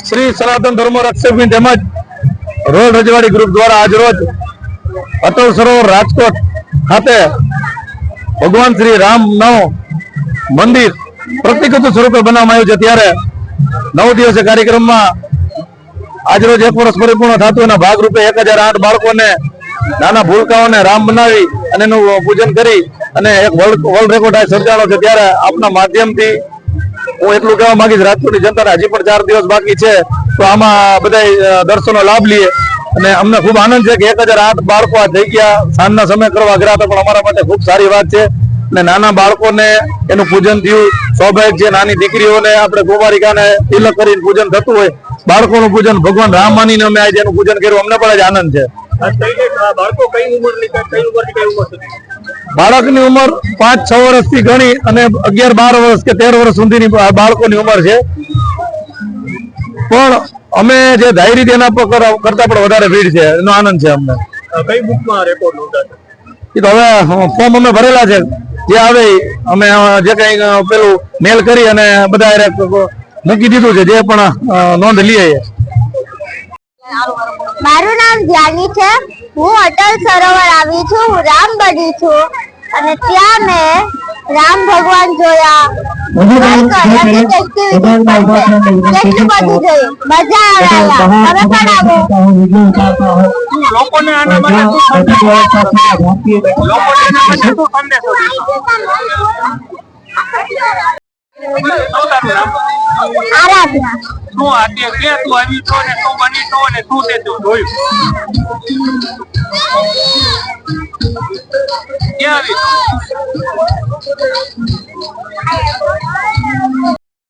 श्री सनातन धर्म रक्षक તેમજ રોડ રજવાડી ગ્રુપ દ્વારા આજ રોજ અટલ સરોવર રાજકોટ ખાતે ભગવાન શ્રી રામનું મંદિર પ્રતિકૃત સ્વરૂપે બનાવવામાં આવ્યું છે। ત્યારે 9 દિવસીય કાર્યક્રમમાં આજ રોજ 1 વર્ષ પરિપૂર્ણ થતું એના ભાગરૂપે 1008 બાળકોને નાના ભૂલકાઓને રામ બનાવી અને એનું પૂજન કરી અને એક વર્લ્ડ રેકોર્ડ સર્જાણો છે। ત્યારે આપના માધ્યમથી હું એટલું કહેવા માંગીશ, રાજકોટની જનતાને હજી પણ 4 દિવસ બાકી છે તો આમાં બધા દર્શનનો લાભ લઈએ અને અમને ખૂબ આનંદ છે કે 1008 બાળકો આ જગ્યા સાંજના સમય કરવા ગયા હતા, પણ અમારા માટે ખૂબ સારી વાત છે અને નાના બાળકોને એનું પૂજન થયું સ્વાભાવિક છે। નાની દીકરીઓને આપણે કુમારિકાને તિલક કરીને પૂજન થતું હોય, બાળકોનું પૂજન ભગવાન રામ માનીને અમે આજે એનું પૂજન કર્યું, અમને પણ આનંદ છે। બાળકની ઉંમર 5-6 વર્ષથી ગણી અને 11-12 વર્ષ કે 13 વર્ષ સુધીની બાળકોની ઉંમર છે, પણ અમે જે ધારી તેના પર કરતા પણ વધારે ભીડ છે, એનો આનંદ છે અમને। કઈ બુકમાં રેકોર્ડ નોંધાશે એ તો હવે ફોર્મ અમે ભરેલા છે, જે આવે અમે જે કઈ પેલું મેલ કરી અને બધા મૂકી દીધું છે, જે પણ નોંધ લઈએ। મારું નામ ધ્યાની છે, હું અટલ સરોવર આવી છું, હું રામ બની છું અને ત્યાં મેં રામ ભગવાન જોયા, મજા આવે, તમે પણ આવો। લોકોને આના માટે આરાધના શું આજે ક્યાં તું આવી છો ને શું બની છો ને શું તે તું જોયું ક્યાં આવી